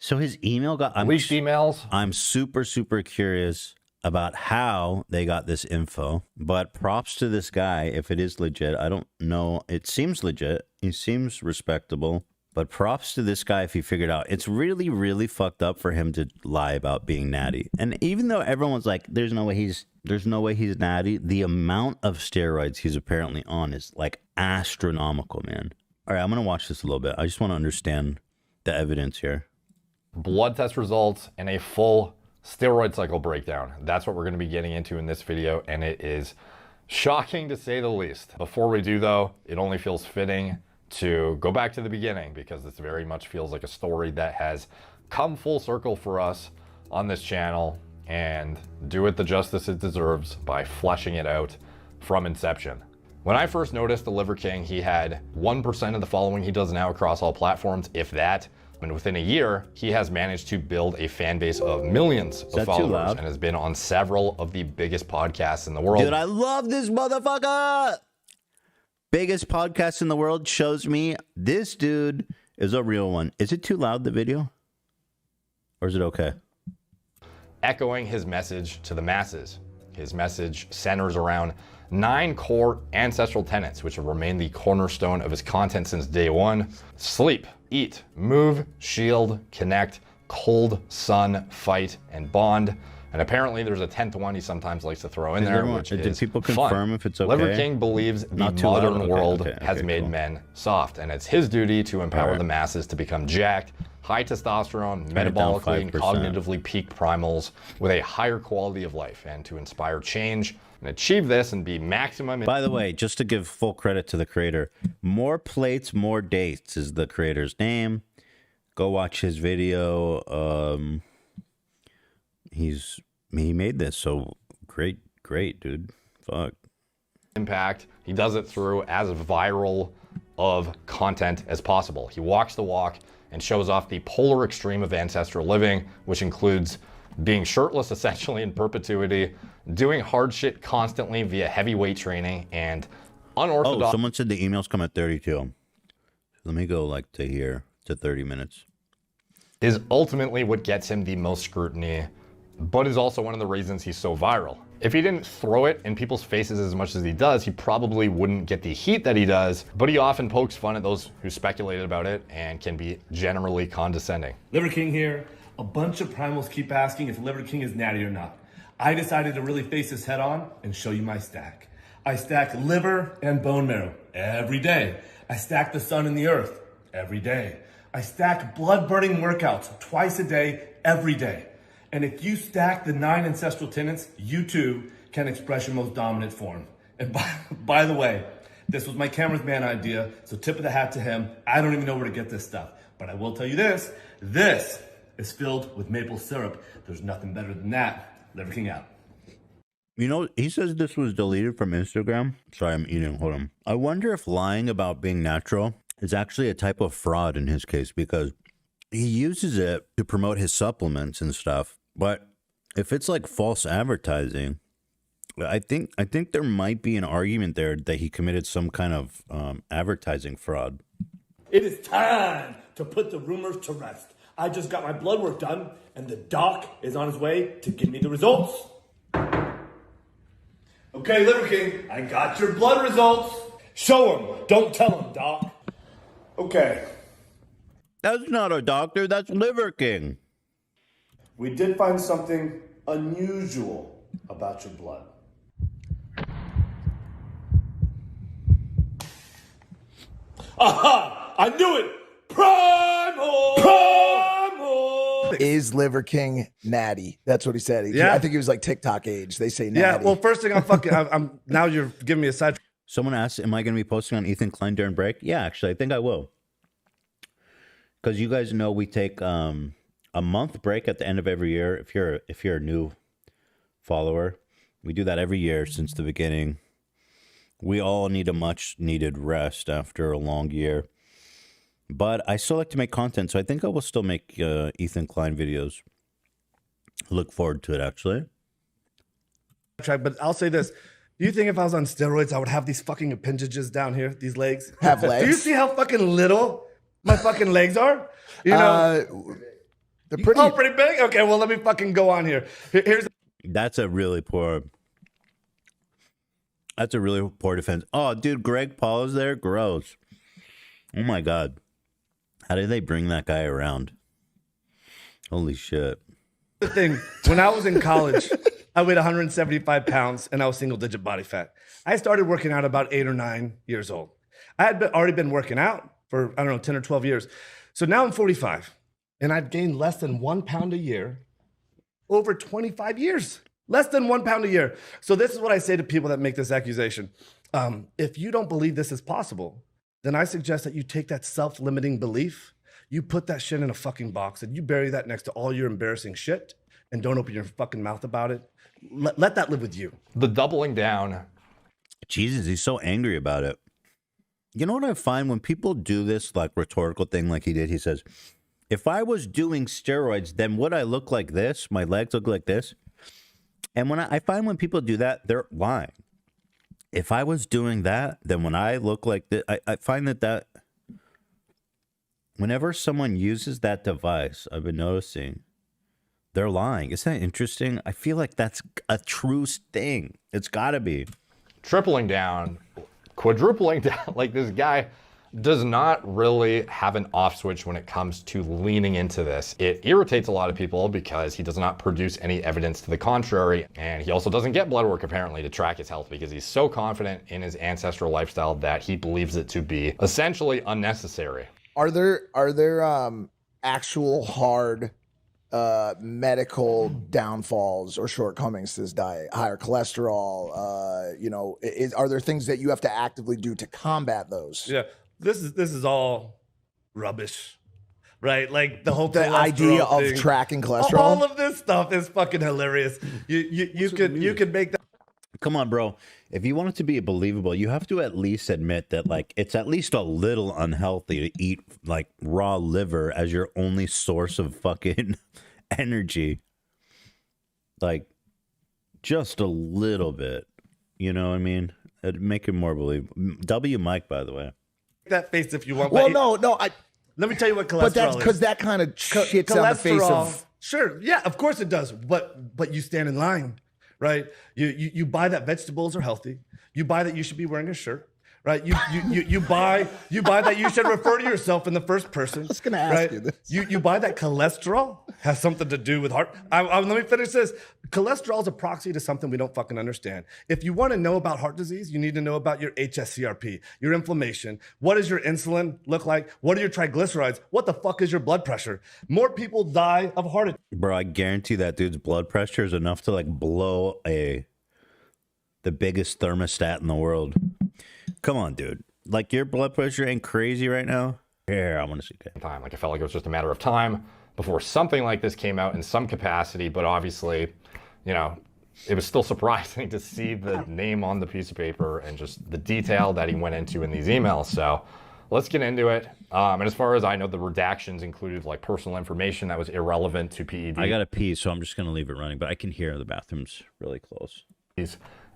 So his email got leaked emails. I'm super, super curious about how they got this info, but props to this guy if it is legit. I don't know. It seems legit. He seems respectable, but props to this guy if he figured out. It's really, really fucked up for him to lie about being natty. And even though everyone's like, there's no way he's natty, the amount of steroids he's apparently on is like astronomical, man. All right, I'm going to watch this a little bit. I just want to understand the evidence here. Blood test results and a full steroid cycle breakdown. That's what we're going to be getting into in this video, and it is shocking to say the least. Before we do though, it only feels fitting to go back to the beginning because this very much feels like a story that has come full circle for us on this channel, and do it the justice it deserves by fleshing it out from inception. When I first noticed the Liver King, he had 1% of the following he does now across all platforms, if that. And within a year, he has managed to build a fan base of millions of followers and has been on several of the biggest podcasts in the world. Dude, I love this motherfucker. Biggest podcast in the world shows me this dude is a real one. Is it too loud, the video? Or is it okay? Echoing his message to the masses. His message centers around 9 core ancestral tenets, which have remained the cornerstone of his content since day one. Sleep, eat, move, shield, connect, cold, sun, fight, and bond. And apparently there's a 10th one he sometimes likes to throw in there, which is people confirm fun. If it's okay? Liver King believes the modern world has made men soft, and it's his duty to empower the masses to become jacked, high testosterone, metabolically and cognitively peak primals with a higher quality of life, and to inspire change and achieve this and be maximum. By the way, just to give full credit to the creator, More Plates, More Dates is the creator's name. Go watch his video. He made this, so great, dude. Fuck. Impact. He does it through as viral of content as possible. He walks the walk and shows off the polar extreme of ancestral living, which includes being shirtless essentially in perpetuity, doing hard shit constantly via heavyweight training, and unorthodox. Oh, someone said the emails come at 32. Let me go like to here to 30 minutes. Is ultimately what gets him the most scrutiny, but is also one of the reasons he's so viral. If he didn't throw it in people's faces as much as he does, he probably wouldn't get the heat that he does, but he often pokes fun at those who speculated about it and can be generally condescending. Liver King here. A bunch of primals keep asking if Liver King is natty or not. I decided to really face this head on and show you my stack. I stack liver and bone marrow every day. I stack the sun and the earth every day. I stack blood burning workouts twice a day, every day. And if you stack the 9 ancestral tenets, you too can express your most dominant form. And by the way, this was my cameraman idea, so tip of the hat to him. I don't even know where to get this stuff, but I will tell you this is filled with maple syrup. There's nothing better than that. Liver King out. You know, he says this was deleted from Instagram. Sorry, I'm eating. Hold on. I wonder if lying about being natural is actually a type of fraud in his case, because he uses it to promote his supplements and stuff. But if it's like false advertising, I think there might be an argument there that he committed some kind of advertising fraud. It is time to put the rumors to rest. I just got my blood work done, and the doc is on his way to give me the results. Okay, Liver King, I got your blood results. Show him. Don't tell him, doc. Okay. That's not a doctor. That's Liver King. We did find something unusual about your blood. Aha! I knew it! Primal! Primal! Is Liver King natty? That's what he said. I think he was like TikTok age. They say natty. Yeah, well, first thing I'm now you're giving me a side. Someone asked, am I going to be posting on Ethan Klein during break? Yeah, actually, I think I will. Because you guys know we take a month break at the end of every year. If you're a new follower, we do that every year since the beginning. We all need a much needed rest after a long year. But I still like to make content, so I think I will still make Ethan Klein videos. Look forward to it, actually. But I'll say this. Do you think if I was on steroids, I would have these fucking appendages down here, these legs? Have legs? Do you see how fucking little my fucking legs are? You know? They're pretty. Oh, pretty big? Okay, well, let me fucking go on here. Here's That's a really poor defense. Oh, dude, Greg Paul is there? Gross. Oh my God. How did they bring that guy around? Holy shit. the thing. When I was in college, I weighed 175 pounds and I was single digit body fat. I started working out about 8 or 9 years old. I had already been working out for, I don't know, 10 or 12 years. So now I'm 45 and I've gained less than 1 pound a year over 25 years. Less than 1 pound a year. So this is what I say to people that make this accusation. If you don't believe this is possible, then I suggest that you take that self-limiting belief, you put that shit in a fucking box and you bury that next to all your embarrassing shit and don't open your fucking mouth about it. Let that live with you. The doubling down. Jesus, he's so angry about it. You know what I find when people do this like rhetorical thing like he did? He says, if I was doing steroids, then would I look like this? My legs look like this? And when I find when people do that, they're lying. If I was doing that, then when I look like this, I find that whenever someone uses that device, I've been noticing, they're lying. Isn't that interesting? I feel like that's a true thing. It's got to be. Tripling down, quadrupling down. Like, this guy does not really have an off switch when it comes to leaning into this. It irritates a lot of people because he does not produce any evidence to the contrary. And he also doesn't get blood work apparently to track his health because he's so confident in his ancestral lifestyle that he believes it to be essentially unnecessary. Are there actual hard medical downfalls or shortcomings to this diet? Higher cholesterol, are there things that you have to actively do to combat those? Yeah, this is all rubbish, right? Like the whole The idea of thing. tracking cholesterol. All of this stuff is fucking hilarious. You could make that. Come on, bro. If you want it to be believable, you have to at least admit that, like, it's at least a little unhealthy to eat, like, raw liver as your only source of fucking energy. Like, just a little bit. You know what I mean? It'd make it more believable. W. Mike, by the way. That face if you want. Well, but no. let me tell you what cholesterol But that's is. because that kind of shits on the face of. Sure, yeah, of course it does. But you stand in line, right? You buy that vegetables are healthy. You buy that you should be wearing a shirt, right? You buy that you should refer to yourself in the first person. I was gonna ask you this. You buy that cholesterol has something to do with heart. Let me finish this. Cholesterol is a proxy to something we don't fucking understand. If you want to know about heart disease, you need to know about your HSCRP, your inflammation. What does your insulin look like? What are your triglycerides? What the fuck is your blood pressure? More people die of heart attack. Bro, I guarantee that dude's blood pressure is enough to, like, blow the biggest thermostat in the world. Come on, dude. Like, your blood pressure ain't crazy right now? Here, I want to see that. Time. Like, I felt like it was just a matter of time before something like this came out in some capacity, but obviously, it was still surprising to see the name on the piece of paper and just the detail that he went into in these emails. So let's get into it. And as far as I know, the redactions included like personal information that was irrelevant to PED. I got to pee, so I'm just going to leave it running, but I can hear the bathroom's really close.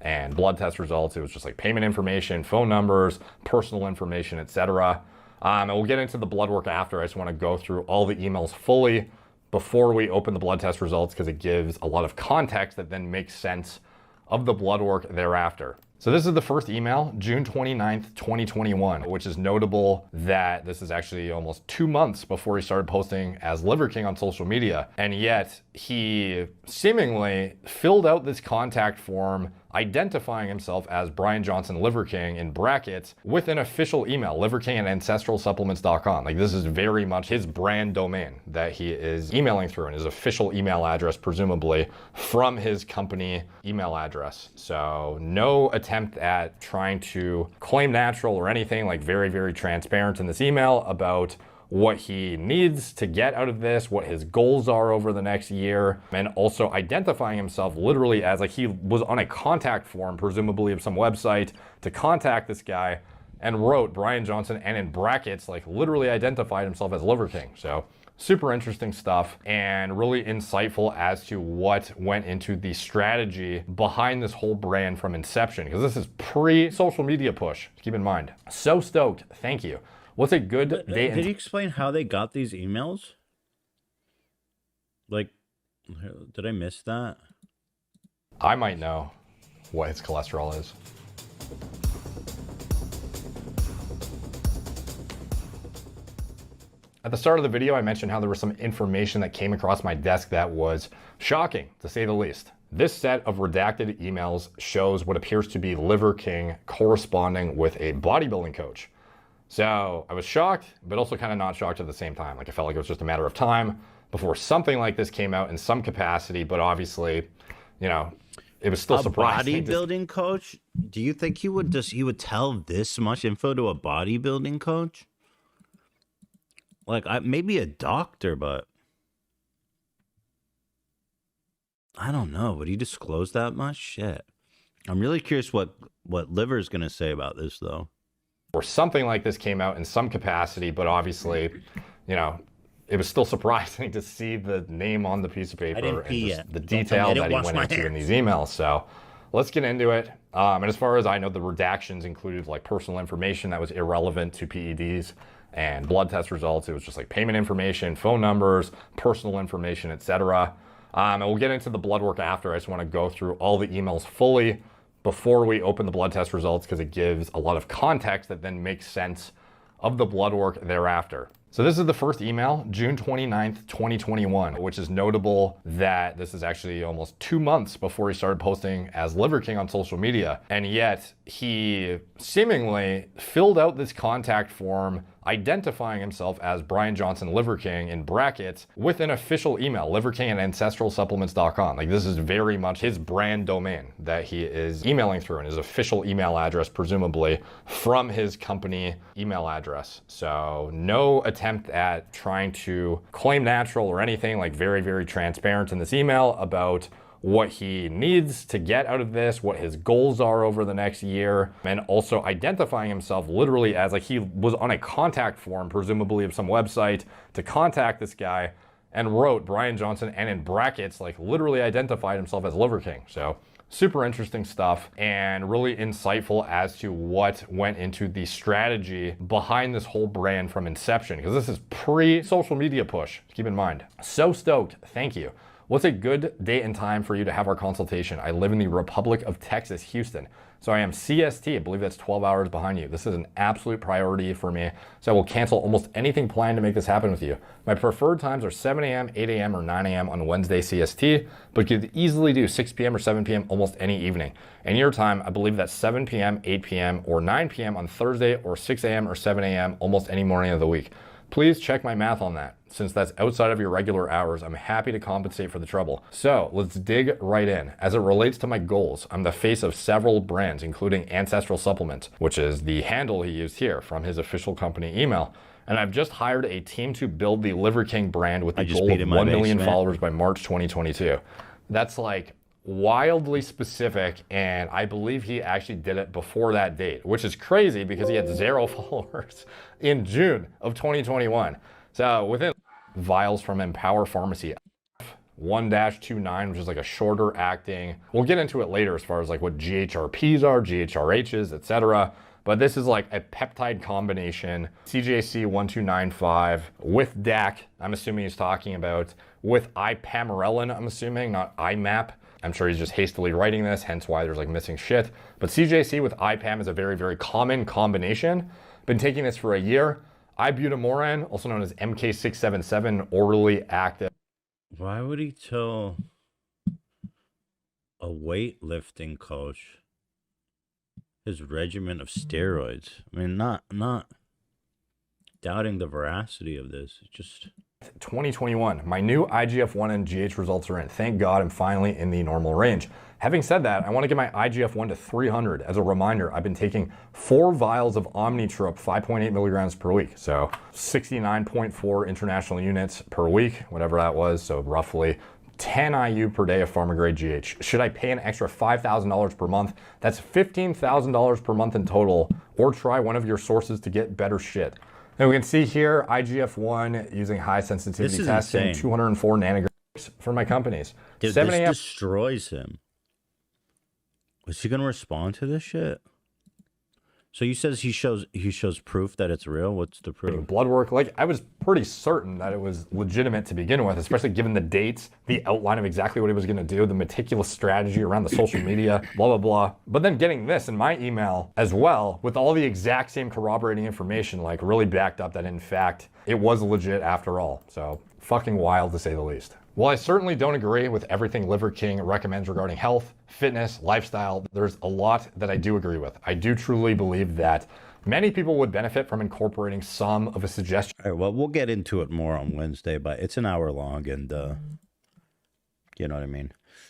And blood test results. It was just like payment information, phone numbers, personal information, etc. And we'll get into the blood work after. I just want to go through all the emails fully before we open the blood test results because it gives a lot of context that then makes sense of the blood work thereafter. So this is the first email, June 29th, 2021, which is notable that this is actually almost 2 months before he started posting as Liver King on social media. And yet he seemingly filled out this contact form identifying himself as Brian Johnson Liver King in brackets with an official email, liverking@ancestralsupplements.com. Like, this is very much his brand domain that he is emailing through and his official email address, presumably from his company email address. So no attempt at trying to claim natural or anything, like very, very transparent in this email about what he needs to get out of this, what his goals are over the next year, and also identifying himself literally as like he was on a contact form, presumably of some website, to contact this guy and wrote Brian Johnson and in brackets, like literally identified himself as Liver King. So super interesting stuff and really insightful as to what went into the strategy behind this whole brand from inception, because this is pre-social media push, keep in mind. So stoked, thank you. What's a good day? Did you explain how they got these emails? Like, did I miss that? I might know what his cholesterol is. At the start of the video, I mentioned how there was some information that came across my desk that was shocking, to say the least. This set of redacted emails shows what appears to be Liver King corresponding with a bodybuilding coach. So I was shocked, but also kind of not shocked at the same time. Like, I felt like it was just a matter of time before something like this came out in some capacity, but obviously, you know, it was still surprising. Bodybuilding coach? Do you think he would tell this much info to a bodybuilding coach? Like, maybe a doctor, but I don't know. Would he disclose that much? Shit. I'm really curious what Liver's gonna say about this, though. Or something like this came out in some capacity, but obviously, you know, it was still surprising to see the name on the piece of paper and just the detail that he went into in these emails. So let's get into it. And as far as I know, the redactions included like personal information that was irrelevant to PEDs and blood test results. It was just like payment information, phone numbers, personal information, etc. And we'll get into the blood work after. I just want to go through all the emails fully before we open the blood test results, because it gives a lot of context that then makes sense of the blood work thereafter. So this is the first email, June 29th, 2021, which is notable that this is actually almost 2 months before he started posting as Liver King on social media. And yet he seemingly filled out this contact form identifying himself as Brian Johnson Liver King in brackets with an official email, liverking@ancestralsupplements.com. Like, this is very much his brand domain that he is emailing through, and his official email address, presumably from his company email address. So no attempt at trying to claim natural or anything. Like, very, very transparent in this email about what he needs to get out of this, what his goals are over the next year, and also identifying himself literally as like he was on a contact form, presumably of some website, to contact this guy, and wrote Brian Johnson, and in brackets, like literally identified himself as Liver King. So super interesting stuff, and really insightful as to what went into the strategy behind this whole brand from inception, because this is pre-social media push, keep in mind. So stoked, thank you. What's a good date and time for you to have our consultation? I live in the Republic of Texas, Houston. So I am CST, I believe that's 12 hours behind you. This is an absolute priority for me. So I will cancel almost anything planned to make this happen with you. My preferred times are 7 a.m., 8 a.m., or 9 a.m. on Wednesday CST, but you could easily do 6 p.m. or 7 p.m. almost any evening. And your time, I believe that's 7 p.m., 8 p.m., or 9 p.m. on Thursday, or 6 a.m. or 7 a.m. almost any morning of the week. Please check my math on that. Since that's outside of your regular hours, I'm happy to compensate for the trouble. So let's dig right in. As it relates to my goals, I'm the face of several brands, including Ancestral Supplements, which is the handle he used here from his official company email. And I've just hired a team to build the Liver King brand with the goal of 1 million followers by March 2022. That's like wildly specific, and I believe he actually did it before that date, which is crazy because he had 0 followers in June of 2021. So within vials from Empower Pharmacy 1-29, which is like a shorter acting. We'll get into it later as far as like what GHRPs are, GHRHs, etc. But this is like a peptide combination, CJC 1295 with DAC, I'm assuming he's talking about, with ipamorelin, I'm assuming, not IMAP. I'm sure he's just hastily writing this, hence why there's like missing shit. But CJC with IPAM is a very, very common combination. Been taking this for a year. Ibutamoren, also known as MK677, orally active. Why would he tell a weightlifting coach his regimen of steroids? I mean, not doubting the veracity of this. It's just 2021. My new IGF-1 and GH results are in. Thank God I'm finally in the normal range. Having said that, I want to get my IGF-1 to 300. As a reminder, I've been taking 4 vials of Omnitrope, 5.8 milligrams per week. So 69.4 international units per week, whatever that was. So roughly 10 IU per day of pharma-grade GH. Should I pay an extra $5,000 per month? That's $15,000 per month in total, or try one of your sources to get better shit. And we can see here, IGF-1 using high sensitivity testing, insane. 204 nanograms for my companies. Dude, 7 this destroys him. Is he going to respond to this shit? So you says he shows proof that it's real. What's the proof? Blood work, like I was pretty certain that it was legitimate to begin with, especially given the dates, the outline of exactly what he was going to do, the meticulous strategy around the social media, blah, blah, blah. But then getting this in my email as well, with all the exact same corroborating information, like really backed up that in fact, it was legit after all. So fucking wild to say the least. While I certainly don't agree with everything Liver King recommends regarding health, fitness, lifestyle, there's a lot that I do agree with. I do truly believe that many people would benefit from incorporating some of his suggestions. All right, well, we'll get into it more on Wednesday, but it's an hour long, and you know what I mean.